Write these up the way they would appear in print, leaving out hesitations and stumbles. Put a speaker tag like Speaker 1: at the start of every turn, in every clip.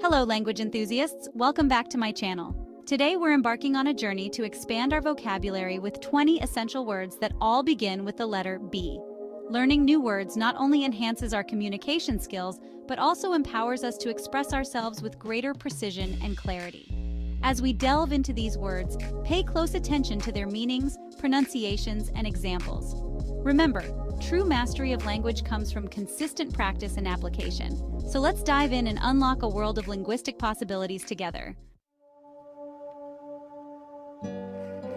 Speaker 1: Hello, language enthusiasts. Welcome back to my channel. Today we're embarking on a journey to expand our vocabulary with 20 essential words that all begin with the letter B. Learning new words not only enhances our communication skills, but also empowers us to express ourselves with greater precision and clarity. As we delve into these words, pay close attention to their meanings, pronunciations, and examples. Remember, true mastery of language comes from consistent practice and application. So let's dive in and unlock a world of linguistic possibilities together.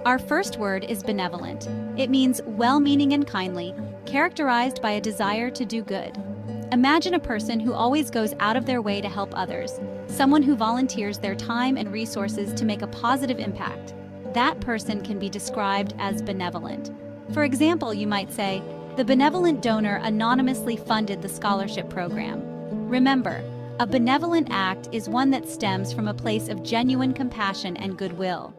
Speaker 1: Our first word is benevolent. It means well-meaning and kindly, characterized by a desire to do good. Imagine a person who always goes out of their way to help others, someone who volunteers their time and resources to make a positive impact. That person can be described as benevolent. For example, you might say, the benevolent donor anonymously funded the scholarship program. Remember, a benevolent act is one that stems from a place of genuine compassion and goodwill.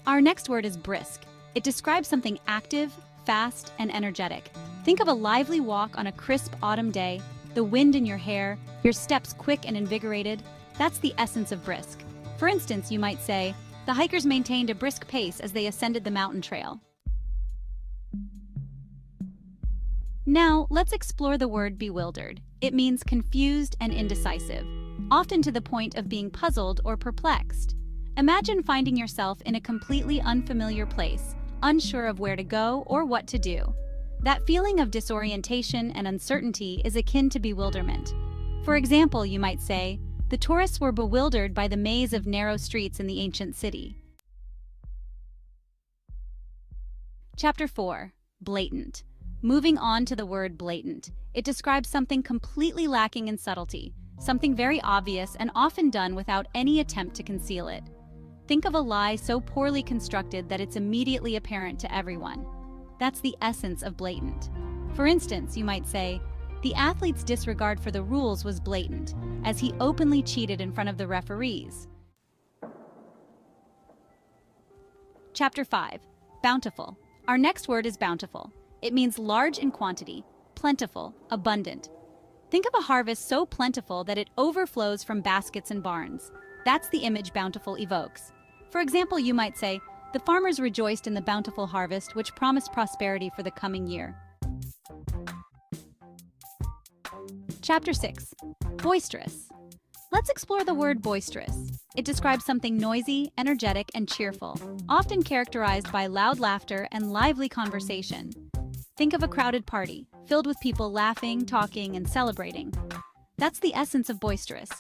Speaker 1: Our next word is brisk. It describes something active, fast, and energetic. Think of a lively walk on a crisp autumn day, the wind in your hair, your steps quick and invigorated. That's the essence of brisk. For instance, you might say, the hikers maintained a brisk pace as they ascended the mountain trail. Now, let's explore the word bewildered. It means confused and indecisive, often to the point of being puzzled or perplexed. Imagine finding yourself in a completely unfamiliar place, unsure of where to go or what to do. That feeling of disorientation and uncertainty is akin to bewilderment. For example, you might say, the tourists were bewildered by the maze of narrow streets in the ancient city. Chapter 4. Blatant. Moving on to the word blatant. It describes something completely lacking in subtlety, something very obvious and often done without any attempt to conceal it. Think of a lie so poorly constructed that it's immediately apparent to everyone. That's the essence of blatant. For instance, you might say, the athlete's disregard for the rules was blatant, as he openly cheated in front of the referees. Chapter 5. Bountiful. Our next word is bountiful. It means large in quantity, plentiful, abundant. Think of a harvest so plentiful that it overflows from baskets and barns. That's the image bountiful evokes. For example, you might say, the farmers rejoiced in the bountiful harvest, which promised prosperity for the coming year. Chapter 6. Boisterous. Let's explore the word boisterous. It describes something noisy, energetic, and cheerful, often characterized by loud laughter and lively conversation. Think of a crowded party, filled with people laughing, talking, and celebrating. That's the essence of boisterous.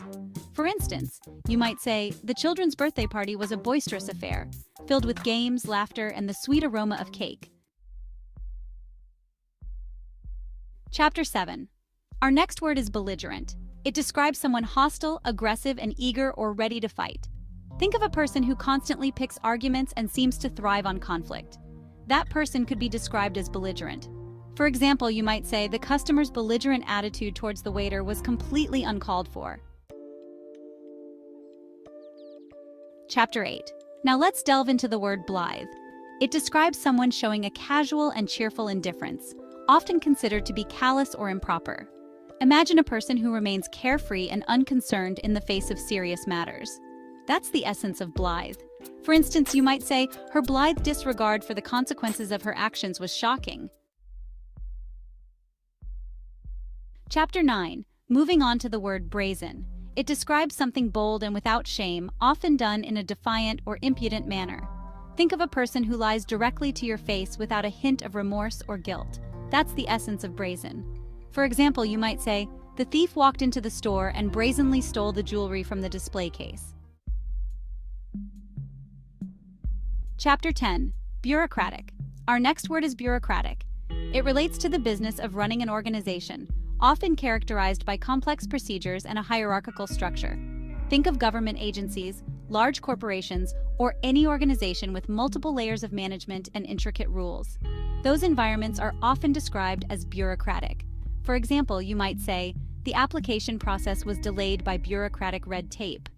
Speaker 1: For instance, you might say, the children's birthday party was a boisterous affair, filled with games, laughter, and the sweet aroma of cake. Chapter 7. Our next word is belligerent. It describes someone hostile, aggressive, and eager or ready to fight. Think of a person who constantly picks arguments and seems to thrive on conflict. That person could be described as belligerent. For example, you might say the customer's belligerent attitude towards the waiter was completely uncalled for. Chapter 8. Now let's delve into the word blithe. It describes someone showing a casual and cheerful indifference, often considered to be callous or improper. Imagine a person who remains carefree and unconcerned in the face of serious matters. That's the essence of blithe. For instance, you might say, her blithe disregard for the consequences of her actions was shocking. Chapter 9. Moving on to the word brazen. It describes something bold and without shame, often done in a defiant or impudent manner. Think of a person who lies directly to your face without a hint of remorse or guilt. That's the essence of brazen. For example, you might say, the thief walked into the store and brazenly stole the jewelry from the display case. Chapter 10. Bureaucratic. Our next word is bureaucratic. It relates to the business of running an organization, often characterized by complex procedures and a hierarchical structure. Think of government agencies, large corporations, or any organization with multiple layers of management and intricate rules. Those environments are often described as bureaucratic. For example, you might say, the application process was delayed by bureaucratic red tape.